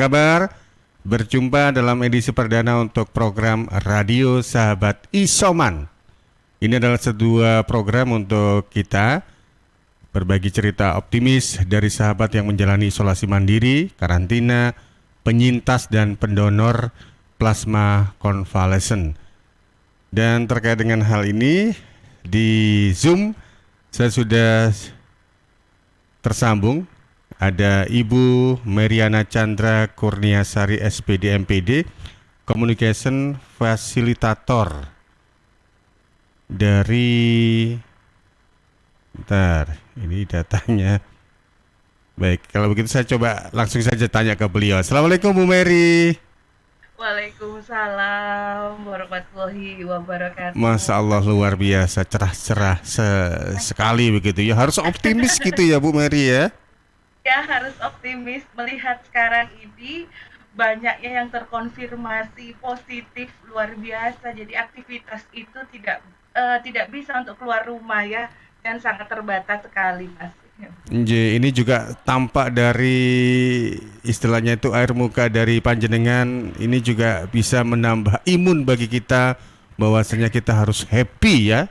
Kabar, berjumpa dalam edisi perdana untuk program Radio Sahabat Isoman. Ini adalah sebuah program untuk kita berbagi cerita optimis dari sahabat yang menjalani isolasi mandiri, karantina, penyintas dan pendonor plasma konvalesen. Dan terkait dengan hal ini, di Zoom saya sudah tersambung. Ada Ibu Meriana Chandra Kurniasari SPD MPD, Communication Facilitator dari ini datanya. Baik, kalau begitu saya coba langsung saja tanya ke beliau. Assalamualaikum Bu Mary. Waalaikumsalam warahmatullahi Masya wabarakatuh. Allah, luar biasa, cerah-cerah sekali begitu ya. Harus optimis gitu ya Bu Mary ya. Ya, harus optimis melihat sekarang ini banyaknya yang terkonfirmasi positif luar biasa. Jadi aktivitas itu tidak bisa untuk keluar rumah ya, dan sangat terbatas sekali, Mas. Ini juga tampak dari istilahnya itu air muka dari panjenengan ini juga bisa menambah imun bagi kita bahwasanya kita harus happy ya,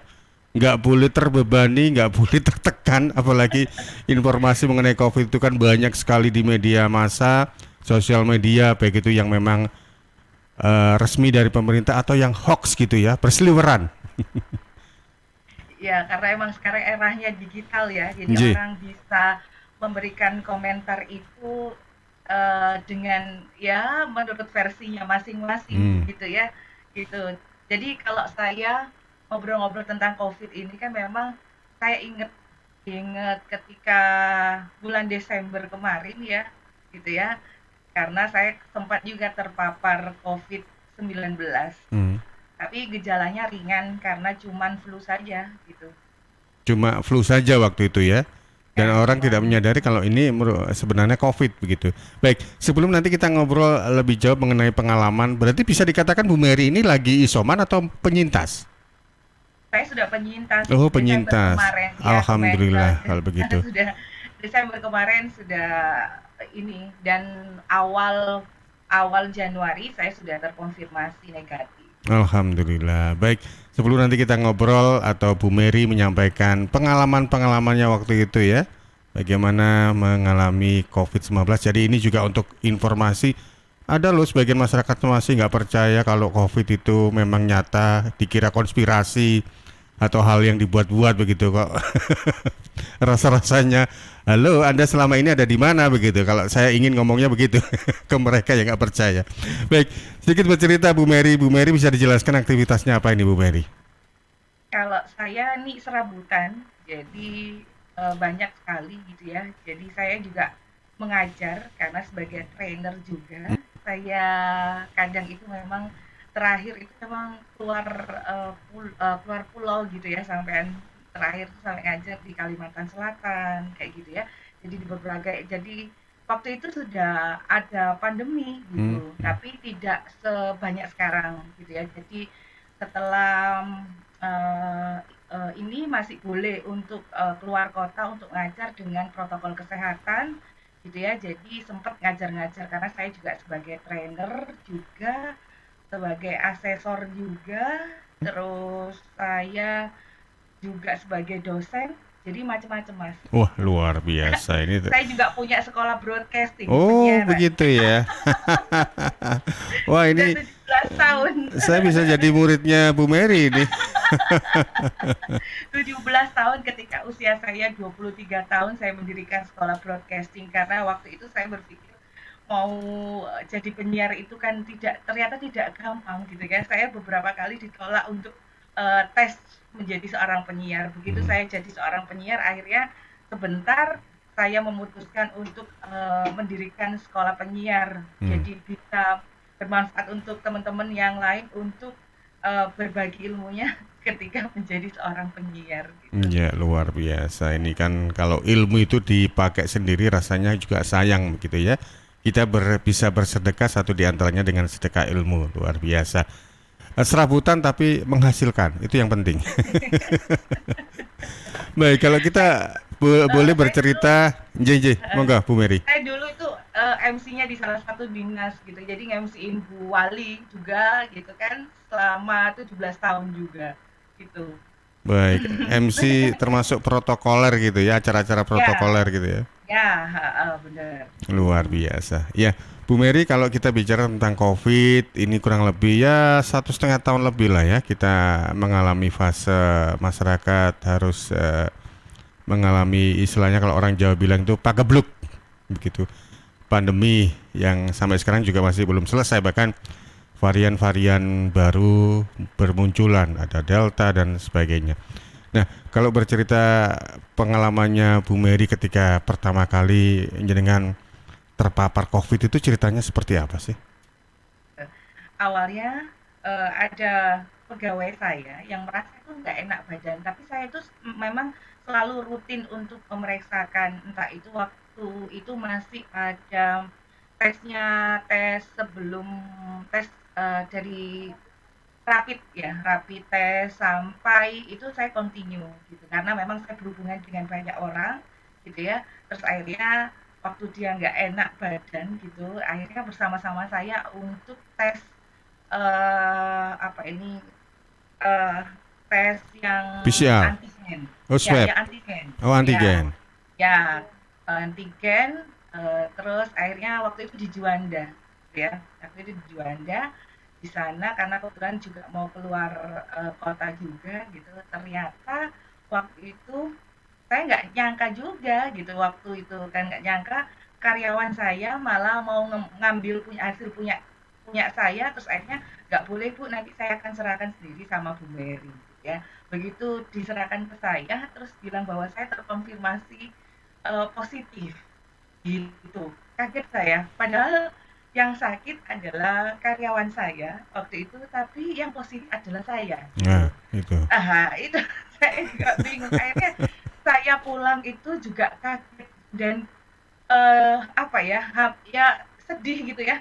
nggak boleh terbebani, nggak boleh tertekan, apalagi informasi mengenai COVID itu kan banyak sekali di media massa, sosial media, baik itu yang memang resmi dari pemerintah atau yang hoax gitu ya, berseliweran. Ya, karena emang sekarang eranya digital ya, jadi Nji. orang bisa memberikan komentar itu dengan ya menurut versinya masing-masing Hmm. gitu ya, gitu. Jadi kalau saya ngobrol-ngobrol tentang COVID ini kan memang saya inget inget ketika bulan Desember kemarin ya, gitu ya, karena saya sempat juga terpapar COVID-19. Hmm. Tapi gejalanya ringan karena cuman flu saja gitu. Cuma flu saja waktu itu ya. Dan Ya, orang tidak cuman menyadari kalau ini sebenarnya COVID begitu. Baik, sebelum nanti kita ngobrol lebih jauh mengenai pengalaman, berarti bisa dikatakan Bu Mary ini lagi isoman atau penyintas? saya sudah penyintas Oh, Desember penyintas. kemarin ya, Alhamdulillah kalau begitu. sudah Desember kemarin sudah ini, dan awal awal Januari saya sudah terkonfirmasi negatif. Alhamdulillah. Baik, sebelum nanti kita ngobrol atau Bu Mary menyampaikan pengalaman-pengalamannya waktu itu ya, bagaimana mengalami COVID-19. Jadi ini juga untuk informasi. Ada loh sebagian masyarakat masih nggak percaya kalau COVID itu memang nyata, dikira konspirasi atau hal yang dibuat-buat begitu kok. Rasa-rasanya, halo, Anda selama ini ada di mana begitu. Kalau saya ingin ngomongnya begitu ke mereka yang nggak percaya. Baik, sedikit bercerita Bu Mary. Bu Mary bisa dijelaskan aktivitasnya apa ini Bu Mary? Kalau saya nih serabutan, jadi banyak sekali gitu ya. Jadi saya juga mengajar karena sebagai trainer juga. Saya kadang itu memang terakhir itu memang keluar pulau gitu ya, sampean terakhir tuh sampai ngajar di Kalimantan Selatan kayak gitu ya. Jadi di berbagai, jadi waktu itu sudah ada pandemi Hmm. gitu, tapi tidak sebanyak sekarang gitu ya. Jadi setelah eh, ini masih boleh untuk keluar kota untuk ngajar dengan protokol kesehatan gitu ya. Jadi sempat ngajar-ngajar karena saya juga sebagai trainer juga, sebagai asesor juga, terus saya juga sebagai dosen. Jadi macam-macam, Mas. Wah, luar biasa ini. Saya juga punya sekolah broadcasting, Oh, penyiaran. begitu ya. Wah, Sudah ini 17 tahun. saya bisa jadi muridnya Bu Mary ini. 17 tahun ketika usia saya 23 tahun saya mendirikan sekolah broadcasting, karena waktu itu saya berpikir mau jadi penyiar itu kan ternyata tidak gampang gitu ya. Saya beberapa kali ditolak untuk tes menjadi seorang penyiar. Begitu Hmm. saya jadi seorang penyiar, akhirnya sebentar saya memutuskan untuk mendirikan sekolah penyiar. Hmm. Jadi bisa bermanfaat untuk teman-teman yang lain untuk berbagi ilmunya ketika menjadi seorang penyiar gitu. Ya, luar biasa. Ini kan kalau ilmu itu dipakai sendiri rasanya juga sayang begitu ya. Kita bisa bersedekah satu di antaranya dengan sedekah ilmu. Luar biasa. Serabutan tapi menghasilkan, itu yang penting. Baik, kalau kita boleh Saya dulu bercerita, JJ, monggo Bu Mary. saya dulu itu MC-nya di salah satu dinas gitu. Jadi nge-MC-in Bu Wali juga gitu kan selama 17 tahun juga gitu. Baik, MC termasuk protokoler gitu ya, acara-acara Ya, protokoler gitu ya. ya, heeh, bener. Luar biasa. Ya, Bu Mary, kalau kita bicara tentang COVID, ini kurang lebih ya 1,5 tahun lebih lah ya kita mengalami fase masyarakat harus mengalami istilahnya kalau orang Jawa bilang itu pagebluk begitu. Pandemi yang sampai sekarang juga masih belum selesai, bahkan varian-varian baru bermunculan, ada Delta dan sebagainya. Nah, kalau bercerita pengalamannya Bu Mary ketika pertama kali dengan terpapar COVID itu ceritanya seperti apa sih? Awalnya ada pegawai saya yang merasa itu nggak enak badan, tapi saya itu memang selalu rutin untuk memeriksakan, entah itu waktu itu masih ada tesnya, tes sebelum tes dari rapid ya, rapid test sampai itu saya continue gitu. Karena memang saya berhubungan dengan banyak orang gitu ya. Terus akhirnya waktu dia nggak enak badan gitu, akhirnya bersama-sama saya untuk tes apa ini eh, tes yang PCR, antigen. oh Ya, swab, yang antigen. oh Ya, antigen. ya antigen. Terus akhirnya waktu itu di Juanda, ya. Waktu itu di Juanda di sana karena kebetulan juga mau keluar kota juga gitu. Ternyata waktu itu saya nggak nyangka juga gitu waktu itu kan nggak nyangka karyawan saya malah mau ngambil punya hasil punya punya saya terus akhirnya nggak boleh Bu nanti saya akan serahkan sendiri sama Bu Mary gitu ya begitu diserahkan ke saya terus bilang bahwa saya terkonfirmasi positif gitu kaget saya padahal yang sakit adalah karyawan saya waktu itu tapi yang positif adalah saya gitu Nah, itu. itu saya juga bingung akhirnya saya pulang itu juga kaget dan apa ya ya sedih gitu ya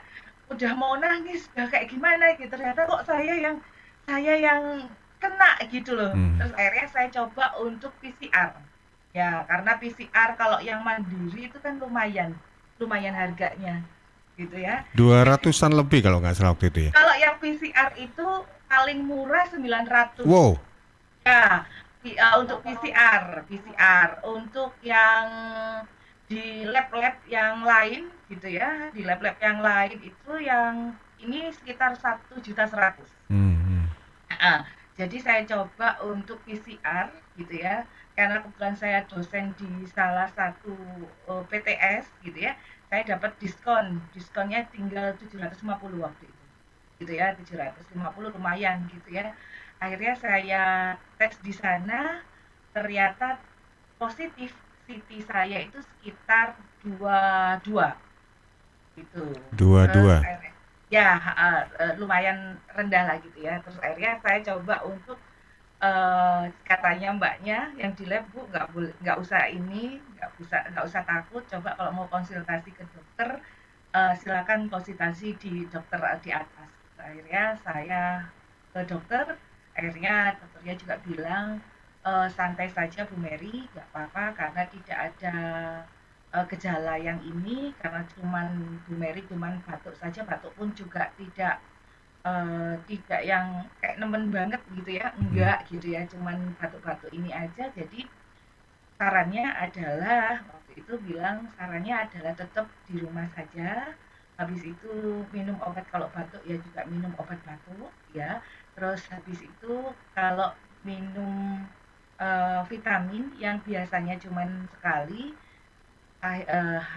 udah mau nangis udah kayak gimana gitu ternyata kok saya yang kena gitu loh Hmm. terus akhirnya saya coba untuk PCR ya karena PCR kalau yang mandiri itu kan lumayan lumayan harganya gitu ya 200-an lebih kalau nggak salah waktu itu ya. kalau yang PCR itu paling murah 900. Wow. Ya, untuk PCR. Untuk yang di lab-lab yang lain gitu ya, di lab-lab yang lain itu yang ini sekitar 1.100.000. Hmm. Heeh. Jadi saya coba untuk PCR gitu ya, karena kebetulan saya dosen di salah satu PTS gitu ya, saya dapat diskon. Diskonnya tinggal 750 waktu itu. Gitu ya, 750 lumayan gitu ya. Akhirnya saya tes di sana, ternyata positif CT saya itu sekitar 22 gitu. Terus Dua-dua. ya lumayan rendah lah gitu ya. Terus akhirnya saya coba untuk katanya mbaknya yang di lab bu nggak usah ini nggak usah takut coba kalau mau konsultasi ke dokter silakan konsultasi di dokter di atas akhirnya saya ke dokter akhirnya dokternya juga bilang santai saja Bu Mary nggak apa-apa karena tidak ada gejala yang ini karena cuman Bu Mary cuman batuk saja batuk pun juga tidak yang kayak nemen banget gitu ya, Hmm. enggak gitu ya, cuman batuk-batuk ini aja. Jadi sarannya adalah waktu itu bilang sarannya adalah tetap di rumah saja. Habis itu minum obat kalau batuk ya juga minum obat batuk ya. Terus habis itu kalau minum vitamin yang biasanya cuman sekali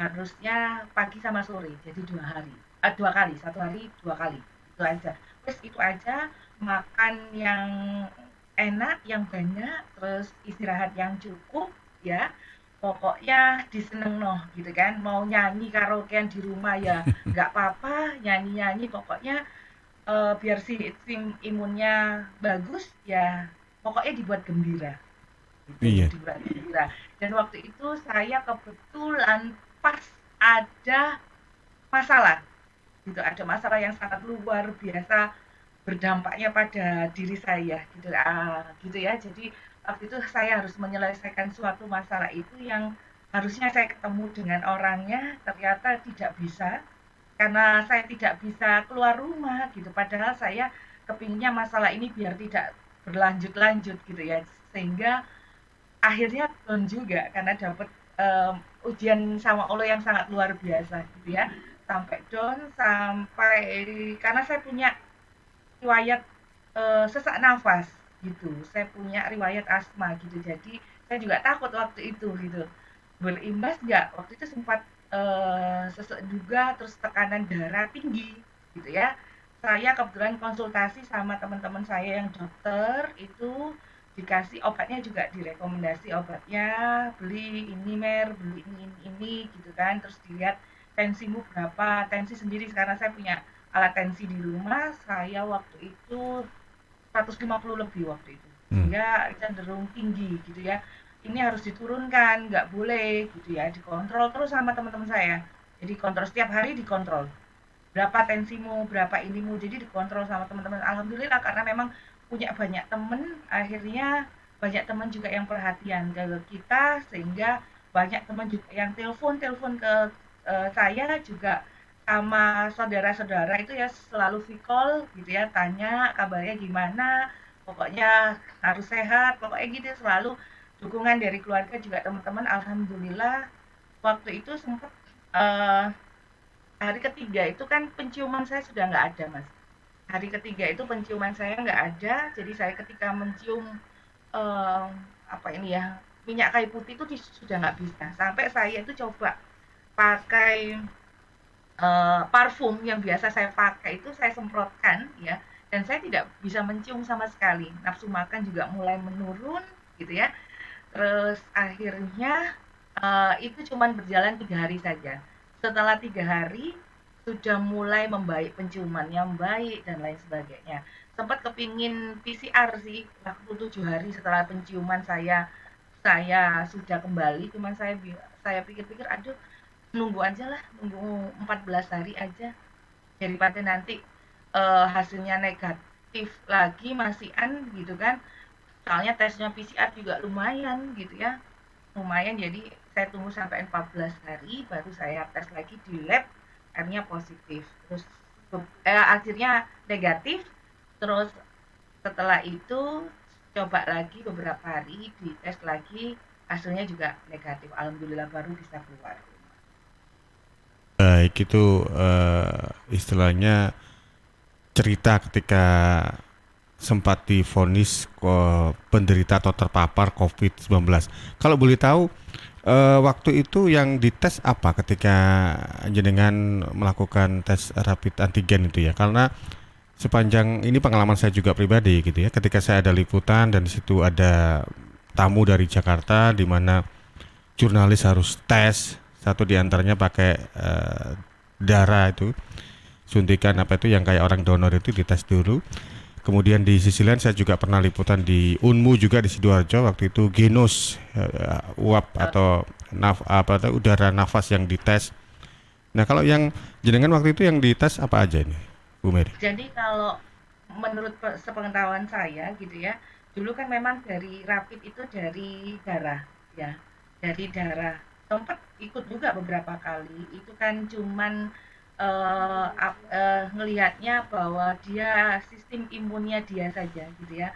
harusnya pagi sama sore jadi 2 hari 2 kali 1 hari 2 kali itu aja terus itu aja makan yang enak yang banyak terus istirahat yang cukup ya pokoknya diseneng noh gitu kan mau nyanyi karaokean di rumah ya nggak apa-apa nyanyi-nyanyi pokoknya biar si imunnya bagus ya pokoknya dibuat gembira gitu Iya. di bulan gembira dan waktu itu saya kebetulan pas ada masalah gitu ada masalah yang sangat luar biasa berdampaknya pada diri saya gitu gitu ya jadi waktu itu saya harus menyelesaikan suatu masalah itu yang harusnya saya ketemu dengan orangnya, ternyata tidak bisa, karena saya tidak bisa keluar rumah gitu. Padahal saya kepinginnya masalah ini biar tidak berlanjut-lanjut gitu ya. Sehingga akhirnya down juga karena dapat ujian sama Allah yang sangat luar biasa gitu ya. Sampai down, sampai karena saya punya riwayat sesak nafas gitu. Saya punya riwayat asma gitu. Jadi saya juga takut waktu itu gitu. Berimbas nggak? Waktu itu sempat sesek juga, terus tekanan darah tinggi gitu ya. Saya kebetulan konsultasi sama teman-teman saya yang dokter itu dikasih obatnya juga direkomendasi obatnya beli ini beli ini gitu kan, terus dilihat tensimu berapa, tensi sendiri karena saya punya alat tensi di rumah, saya waktu itu 150 lebih waktu itu. Hmm. Sehingga cenderung tinggi gitu ya. Ini harus diturunkan, nggak boleh gitu ya. Dikontrol terus sama teman-teman saya. Jadi kontrol setiap hari dikontrol. Berapa tensimu, berapa inimu, jadi dikontrol sama teman-teman. Alhamdulillah karena memang punya banyak teman, akhirnya banyak teman juga yang perhatian ke kita sehingga banyak teman juga yang telepon ke saya juga sama saudara-saudara itu ya selalu call gitu ya, tanya kabarnya gimana, pokoknya harus sehat, pokoknya gitu selalu dukungan dari keluarga juga teman-teman. Alhamdulillah waktu itu sempat eh, hari ketiga itu kan penciuman saya sudah nggak ada mas. Hari ketiga itu penciuman saya nggak ada, jadi saya ketika mencium eh, apa ini ya, minyak kayu putih itu sudah nggak bisa. Sampai saya itu coba pakai parfum yang biasa saya pakai itu saya semprotkan ya, dan saya tidak bisa mencium sama sekali. Nafsu makan juga mulai menurun gitu ya. Terus akhirnya itu cuma berjalan 3 hari saja. Setelah 3 hari sudah mulai membaik, penciumannya membaik dan lain sebagainya. Sempat kepingin PCR sih waktu 7 hari setelah penciuman saya sudah kembali, cuman saya pikir-pikir aduh nunggu aja lah, nunggu 14 hari aja daripada nanti hasilnya negatif lagi masih gitu kan. Soalnya tesnya PCR juga lumayan gitu ya, lumayan, jadi saya tunggu sampai 14 hari baru saya tes lagi di lab, akhirnya positif, terus akhirnya negatif, terus setelah itu coba lagi beberapa hari dites lagi, hasilnya juga negatif, alhamdulillah baru bisa keluar. Baik, itu istilahnya cerita ketika sempat divonis penderita atau terpapar COVID-19. Kalau boleh tahu, waktu itu yang dites apa ketika jenengan melakukan tes rapid antigen itu ya? Karena sepanjang ini pengalaman saya juga pribadi gitu ya. Ketika saya ada liputan dan di situ ada tamu dari Jakarta di mana jurnalis harus tes, satu di antaranya pakai darah itu, suntikan apa itu yang kayak orang donor itu dites dulu. Kemudian di sisi lain saya juga pernah liputan di Unmu juga di Sidoarjo, waktu itu Genos, uap Eh, atau apa itu udara nafas yang dites. Nah, kalau yang jenengan waktu itu yang dites apa aja ini, Bu Mary? jadi kalau menurut sepengetahuan saya gitu ya, dulu kan memang dari rapid itu dari darah ya, dari darah. Sempat ikut juga beberapa kali. Itu kan cuman ngelihatnya bahwa dia sistem imunnya dia saja gitu ya.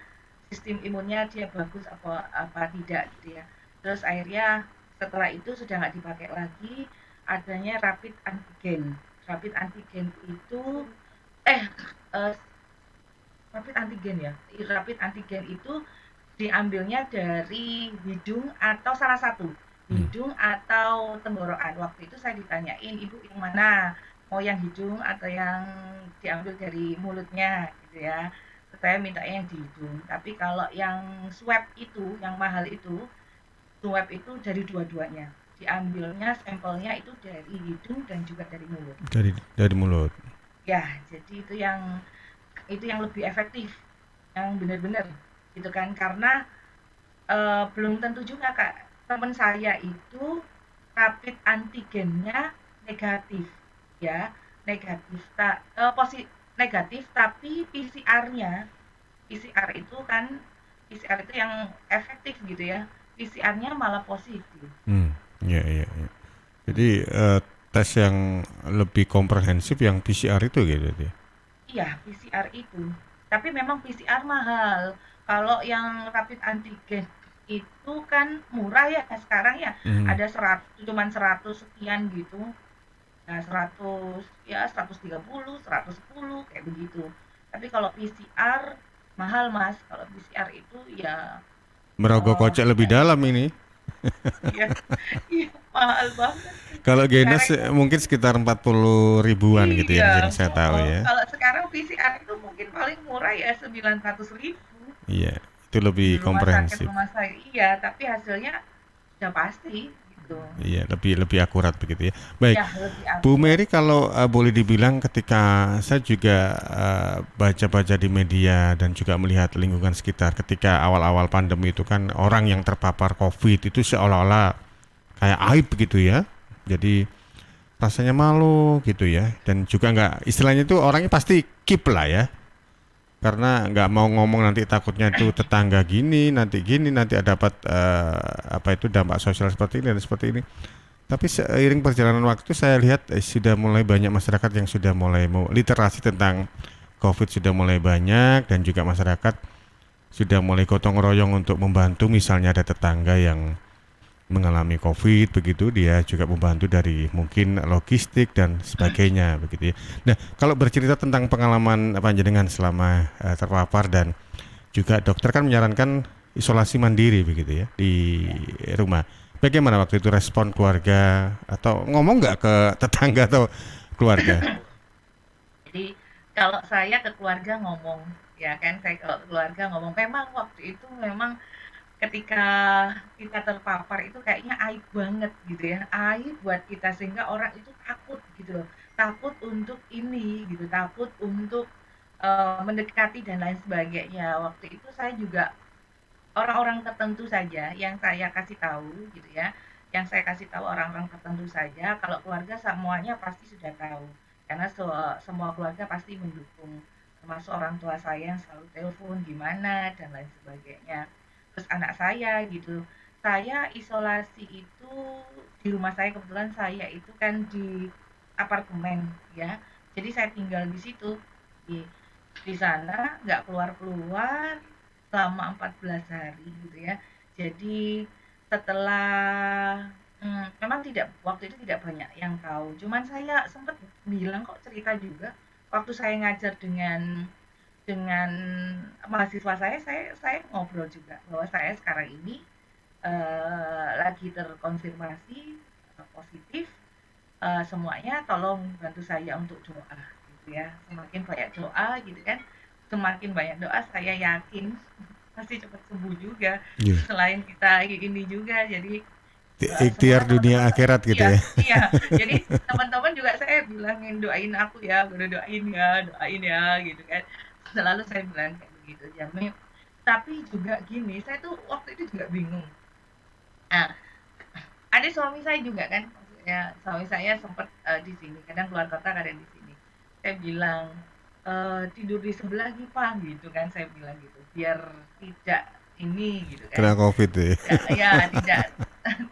Sistem imunnya dia bagus apa apa tidak gitu ya. Terus akhirnya setelah itu sudah nggak dipakai lagi, adanya rapid antigen. Rapid antigen itu eh eh, rapid antigen ya. Rapid antigen itu diambilnya dari hidung atau salah satu Hmm. hidung atau tenggorokan. Waktu itu saya ditanyain ibu yang mana, mau yang hidung atau yang diambil dari mulutnya gitu ya. Saya minta yang di hidung. Tapi kalau yang swab itu, yang mahal itu, swab itu dari dua-duanya. Diambilnya sampelnya itu dari hidung dan juga dari mulut. Dari mulut. Ya, jadi itu yang lebih efektif, yang benar-benar gitu kan, karena belum tentu juga kak, teman saya itu rapid antigennya negatif ya, negatif negatif tapi PCR itu kan, PCR itu yang efektif gitu ya, PCR-nya malah positif. Hmm. Iya, iya, iya. Jadi tes yang lebih komprehensif yang PCR itu gitu dia. Iya, PCR itu. Tapi memang PCR mahal. Kalau yang rapid antigen itu kan murah ya sekarang ya. Hmm. Ada 100, cuman 100 sekian gitu. Nah, 100 ya 130, 110 kayak begitu. Tapi kalau PCR mahal, Mas. Kalau PCR itu ya Merogoh kocek lebih kayak dalam ini. iya, iya mahal banget. Kalau Sekarang Genas itu mungkin sekitar 40 ribuan gitu iya, yang saya tahu oh, ya. kalau sekarang PCR itu mungkin paling murah ya 900.000 Iya, itu lebih di komprehensif. rumah sakit iya, tapi hasilnya udah pasti gitu. Iya, lebih lebih akurat begitu ya. Baik, Ya, lebih Bu akurat. Mary kalau boleh dibilang ketika saya juga baca-baca di media dan juga melihat lingkungan sekitar ketika awal-awal pandemi itu kan orang yang terpapar COVID itu seolah-olah kayak aib gitu ya. Jadi rasanya malu gitu ya dan juga nggak istilahnya itu orangnya pasti keep lah ya karena nggak mau ngomong nanti takutnya itu tetangga gini nanti dapat apa itu dampak sosial seperti ini dan seperti ini. Tapi seiring perjalanan waktu saya lihat sudah mulai banyak masyarakat yang sudah mulai mau literasi tentang COVID sudah mulai banyak dan juga masyarakat sudah mulai gotong royong untuk membantu misalnya ada tetangga yang mengalami COVID begitu dia juga membantu dari mungkin logistik dan sebagainya begitu ya. Nah, kalau bercerita tentang pengalaman panjenengan selama terpapar dan juga dokter kan menyarankan isolasi mandiri begitu ya di Ya. rumah. Bagaimana waktu itu respon keluarga atau ngomong nggak ke tetangga atau keluarga? Jadi kalau saya ke keluarga ngomong, ya kan saya kalau ke keluarga ngomong memang waktu itu memang ketika kita terpapar itu kayaknya aib banget gitu ya, aib buat kita sehingga orang itu takut gitu loh, takut untuk ini gitu, takut untuk mendekati dan lain sebagainya. Waktu itu saya juga orang-orang tertentu saja yang saya kasih tahu gitu ya, yang saya kasih tahu orang-orang tertentu saja, kalau keluarga semuanya pasti sudah tahu, karena semua keluarga pasti mendukung, termasuk orang tua saya yang selalu telepon gimana dan lain sebagainya. Terus anak saya gitu, saya isolasi itu di rumah saya, kebetulan saya itu kan di apartemen ya, jadi saya tinggal di situ, di sana nggak keluar-keluar selama 14 hari gitu ya. Jadi setelah memang tidak waktu itu tidak banyak yang tahu. Cuman saya sempat bilang kok, cerita juga waktu saya ngajar dengan mahasiswa saya ngobrol juga bahwa saya sekarang ini lagi terkonfirmasi positif, semuanya tolong bantu saya untuk doa gitu ya. Semakin banyak doa gitu kan, semakin banyak doa saya yakin pasti cepat sembuh juga. Iya. Selain kita ini juga, jadi semua Ikhtiar dunia teman-teman akhirat gitu iya ya. iya. Jadi teman-teman juga saya bilangin, "Doain aku ya, udah doain ya," gitu kan. Selalu saya bilang kayak begitu, Jami. Tapi juga gini, saya tuh waktu itu juga bingung. Nah, ada suami saya juga kan, maksudnya suami saya sempat di sini, kadang keluar kota, kadang di sini. Saya bilang, tidur di sebelah nih Pak, gitu kan, saya bilang gitu, biar tidak ini gitu kan, Kena COVID ya. tidak ya tidak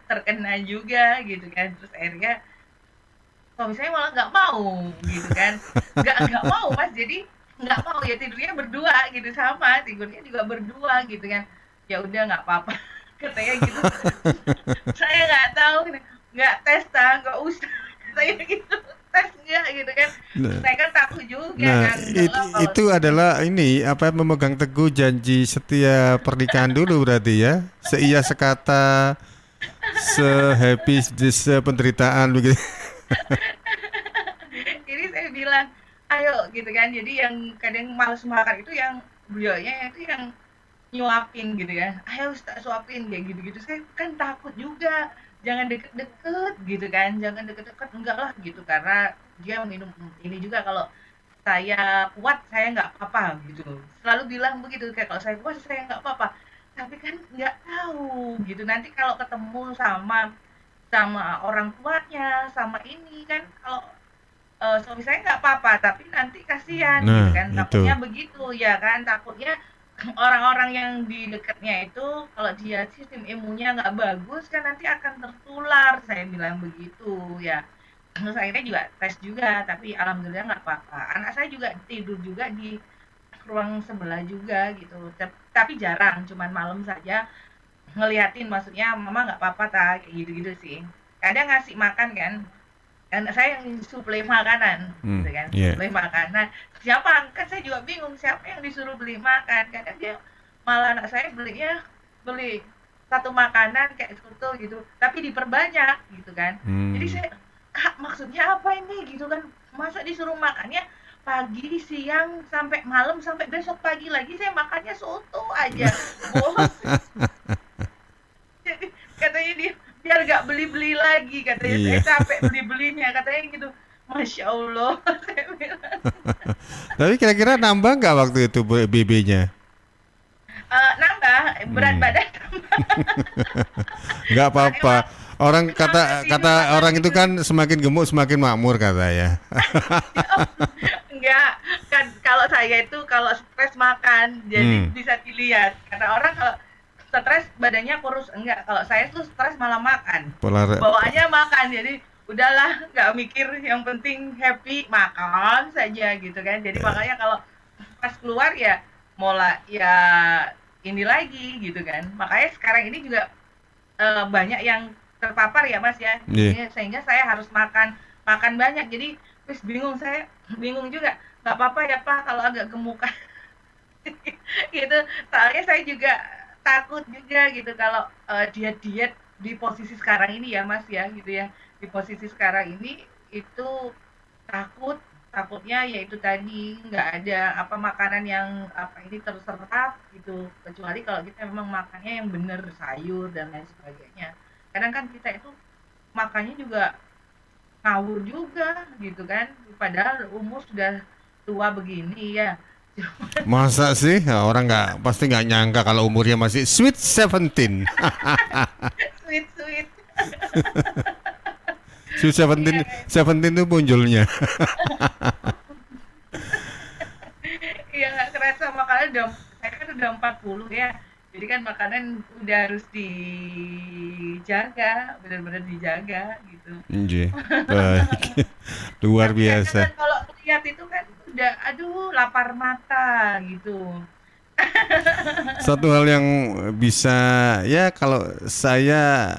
terkena juga gitu kan. Terus akhirnya suami saya malah nggak mau gitu kan, nggak mau Mas, jadi nggak mau ya, tidurnya berdua gitu, sama tidurnya juga berdua gitu kan. Ya udah nggak apa-apa katanya gitu. Saya nggak tahu, nggak tes nggak usah saya gitu, tes nggak gitu kan. Nah, Saya kan takut juga nah, kan, enggak lah kalau itu adalah ini apa memegang teguh janji setia pernikahan dulu berarti ya. Seia sekata, sehappy sependeritaan begitu. ini saya bilang ayo gitu kan. Jadi yang kadang males makan itu yang beliaunya itu yang nyuapin gitu ya, ayo tak suapin kayak gitu-gitu. Saya kan takut juga, jangan deket-deket gitu kan, jangan deket-deket, enggak lah gitu, karena dia minum ini juga. Kalau saya kuat saya nggak apa-apa gitu, selalu bilang begitu, kayak kalau saya kuat saya nggak apa-apa. Tapi kan nggak tahu gitu, nanti kalau ketemu sama sama orang tuanya, sama ini kan, kalau suami saya nggak apa-apa, tapi nanti kasihan gitu Nah, kan, itu. takutnya begitu ya kan, takutnya orang-orang yang di dekatnya itu kalau dia sistem imunnya nggak bagus kan nanti akan tertular, saya bilang begitu ya. Terus akhirnya juga tes juga, tapi alhamdulillah nggak apa-apa. Anak saya juga tidur juga di ruang sebelah juga gitu, tapi jarang, cuman malam saja ngeliatin, maksudnya mama nggak apa-apa tak, kayak gitu-gitu sih. Kadang ngasih makan kan, anak saya yang suplai makanan gitu kan, Iya. suplai makanan. Siapa, kan saya juga bingung siapa yang disuruh beli makan, kadang dia malah anak saya beli satu makanan kayak soto gitu tapi diperbanyak gitu kan. Jadi Hmm. saya, kak maksudnya apa ini gitu kan, masa disuruh makannya pagi siang sampai malam sampai besok pagi lagi saya makannya soto aja, bosan. Jadi katanya dia biar gak beli-beli lagi katanya, saya Iya. capek beli-belinya katanya gitu. Masya Allah. Saya bilang, Tapi kira-kira nambah nggak waktu itu BB-nya? nambah berat Hmm. badan. Nggak Soalnya apa-apa. Orang makan kata tidur kata makan orang itu tidur. kan semakin gemuk semakin makmur kata ya. Enggak, kan kalau saya itu kalau stres makan, jadi Hmm. bisa dilihat. Kata orang kalau stres badannya kurus, enggak. Kalau saya tuh stres malah makan. Polar. Bawaannya makan, jadi udahlah nggak mikir, yang penting happy makan saja gitu kan. Jadi makanya kalau pas keluar ya mulai ya ini lagi gitu kan. Makanya sekarang ini juga banyak yang terpapar ya Mas ya. Iya. Sehingga saya harus makan makan banyak. Jadi terus bingung, saya bingung juga. Nggak apa-apa ya Pak kalau agak gemukan gitu. Soalnya saya juga takut juga gitu kalau diet-diet di posisi sekarang ini ya Mas ya gitu ya. Di posisi sekarang ini itu takutnya yaitu tadi nggak ada apa makanan yang apa ini terserap gitu, kecuali kalau kita memang makannya yang bener sayur dan lain sebagainya. Kadang kan kita itu makannya juga ngawur juga gitu kan, padahal umur sudah tua begini ya. Masa sih. Ya, orang nggak pasti nggak nyangka kalau umurnya masih sweet 17. Sweet sweet. Sweet Iya 17, kayak 17 itu munculnya. iya nggak kerasa makanan udah, saya kan udah 40 ya, jadi kan makanan udah harus dijaga, benar-benar dijaga gitu. Nggih. Baik. Luar Tapi kadang kan biasa. kalau lihat itu kan udah aduh lapar mata gitu. Satu hal yang bisa, ya kalau saya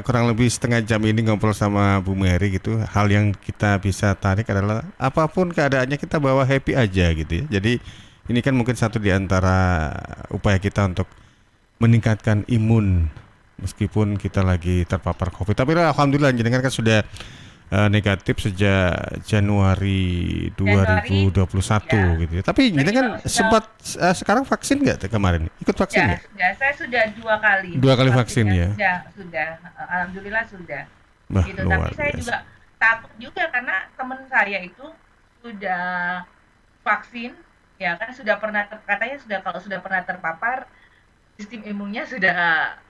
kurang lebih setengah jam ini ngobrol sama Bu Mary gitu, hal yang kita bisa tarik adalah apapun keadaannya kita bawa happy aja gitu ya. Jadi ini kan mungkin satu di antara upaya kita untuk meningkatkan imun meskipun kita lagi terpapar COVID. Tapi alhamdulillah jenengan kan sudah negatif sejak Januari Januari 2021 ya. gitu ya. Tapi Berarti jenengan kalau sudah, sempat sekarang vaksin nggak kemarin? Ikut vaksin nggak? sudah, saya sudah 2 kali Dua kali vaksin vaksinnya, ya. sudah, alhamdulillah sudah Wah, gitu. Tapi luar saya biasa. juga takut juga karena teman saya itu sudah vaksin, ya kan sudah pernah katanya sudah, kalau sudah pernah terpapar sistem imunnya sudah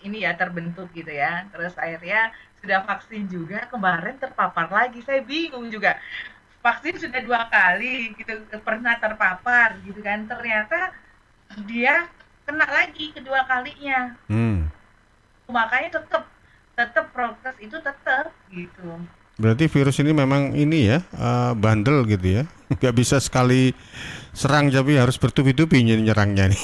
ini ya terbentuk gitu ya. Terus akhirnya sudah vaksin juga, kemarin terpapar lagi. Saya bingung juga. Vaksin sudah 2 kali gitu, pernah terpapar gitu kan. Ternyata dia kena lagi kedua kalinya. Hmm. Makanya tetap tetap prokes itu tetap gitu. Berarti virus ini memang ini ya, bandel gitu ya. Nggak bisa sekali serang tapi harus bertubi-tubi nyerangnya nih.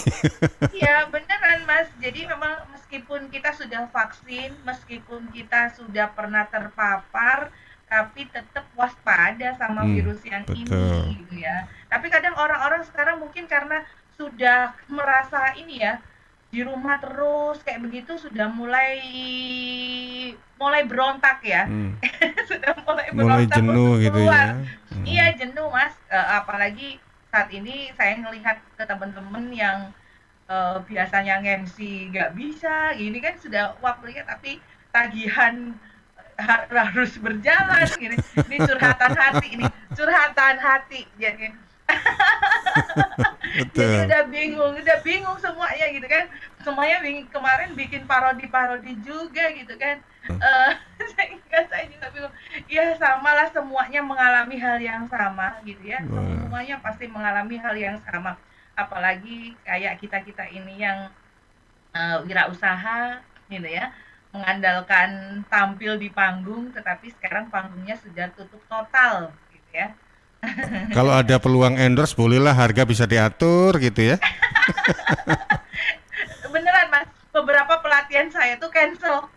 Iya, beneran, Mas. Jadi memang meskipun kita sudah vaksin, meskipun kita sudah pernah terpapar, tapi tetap waspada sama Hmm, virus yang ini betul. gitu ya. Tapi kadang orang-orang sekarang mungkin karena sudah merasa ini ya, di rumah terus kayak begitu sudah mulai mulai berontak ya. Hmm. Sudah mulai Mulai berontak untuk jenuh gitu keluar. ya. Hmm. Iya, jenuh, Mas. Apalagi saat ini saya ngelihat ke teman-teman yang biasanya nge-MC nggak bisa, ini kan sudah waktunya tapi tagihan harus berjalan gini. Ini curhatan hati jadi jadi Betul. udah bingung semuanya gitu kan. Semuanya bingung, kemarin bikin parodi-parodi juga gitu kan. Eh saya juga bingung. Ya samalah, semuanya mengalami hal yang sama gitu ya. Wah. Semuanya pasti mengalami hal yang sama. apalagi kayak kita-kita ini yang wirausaha gitu ya, mengandalkan tampil di panggung, tetapi sekarang panggungnya sudah tutup total gitu ya. Kalau ada peluang endorse, bolehlah harga bisa diatur gitu ya. Beneran Mas, beberapa pelatihan saya tuh cancel.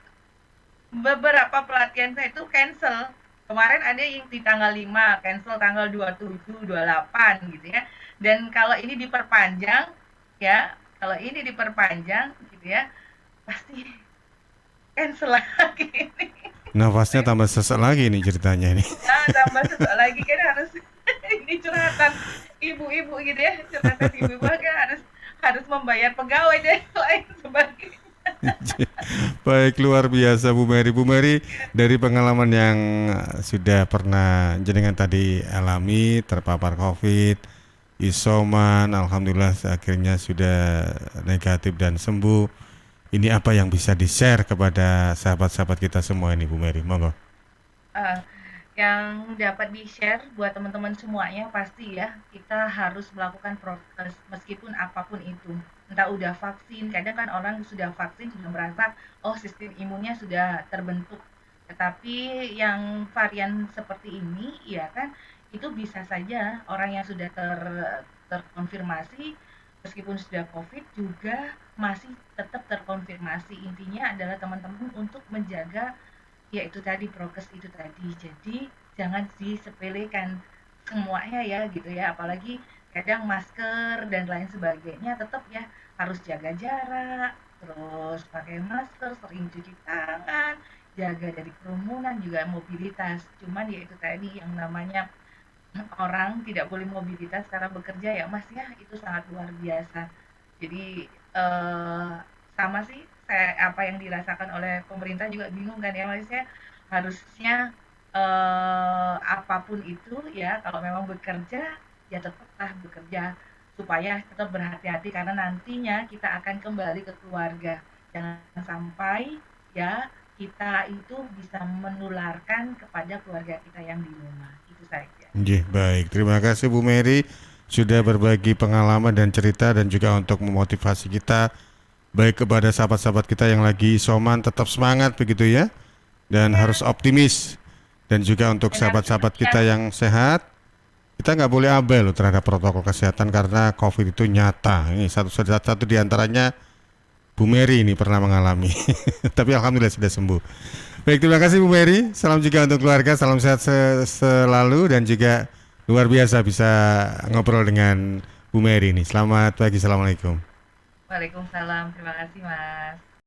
Beberapa pelatihan saya tuh cancel. Kemarin ada yang di tanggal 5 cancel tanggal 27, 28 gitu ya. Dan kalau ini diperpanjang ya, kalau ini diperpanjang gitu ya, pasti cancel lagi. Nafasnya tambah sesak lagi nih ceritanya ini. Nah, tambah sesak lagi kan harus ini curhatan ibu-ibu gitu ya, curhatan ibu-ibu kan harus harus membayar pegawai dan lain sebagainya. Baik, luar biasa Bu Mary. Bu Mary, dari pengalaman yang sudah pernah jenengan tadi alami terpapar COVID, isoman, alhamdulillah akhirnya sudah negatif dan sembuh. Ini apa yang bisa di-share kepada sahabat-sahabat kita semua ini Bu Mary? Monggo. Eh, yang dapat di-share buat teman-teman semuanya pasti ya, kita harus melakukan prokes meskipun apapun itu. Entah udah vaksin, kadang kan orang sudah vaksin sudah merasa, oh sistem imunnya sudah terbentuk. Tetapi yang varian seperti ini, ya kan, itu bisa saja orang yang sudah terkonfirmasi, meskipun sudah COVID juga masih tetap terkonfirmasi. Intinya adalah teman-teman untuk menjaga ya itu tadi prokes itu tadi. Jadi jangan disepelekan semuanya ya gitu ya. Apalagi kadang masker dan lain sebagainya tetap ya harus jaga jarak, terus pakai masker, sering cuci tangan, jaga dari kerumunan juga mobilitas. Cuman ya itu tadi yang namanya orang tidak boleh mobilitas karena bekerja ya Mas ya itu sangat luar biasa. Jadi sama sih saya apa yang dirasakan oleh pemerintah juga bingung kan ya Mas ya. Harusnya apapun itu ya kalau memang bekerja ya tetaplah bekerja supaya tetap berhati-hati karena nantinya kita akan kembali ke keluarga. Jangan sampai ya kita itu bisa menularkan kepada keluarga kita yang di rumah. Itu saja. Nggih, baik. Terima kasih Bu Mary sudah berbagi pengalaman dan cerita dan juga untuk memotivasi kita baik kepada sahabat-sahabat kita yang lagi isoman tetap semangat begitu ya dan Iya, harus optimis dan juga untuk dan harus sahabat-sahabat kita ikhtiar. yang sehat kita nggak boleh abai loh terhadap protokol kesehatan karena COVID itu nyata. Ini satu di antaranya Bu Mary ini pernah mengalami. Tapi alhamdulillah sudah sembuh. Baik, terima kasih Bu Mary. Salam juga untuk keluarga, salam sehat selalu dan juga luar biasa bisa ngobrol dengan Bu Mary ini. Selamat pagi, assalamualaikum. Waalaikumsalam. Terima kasih, Mas.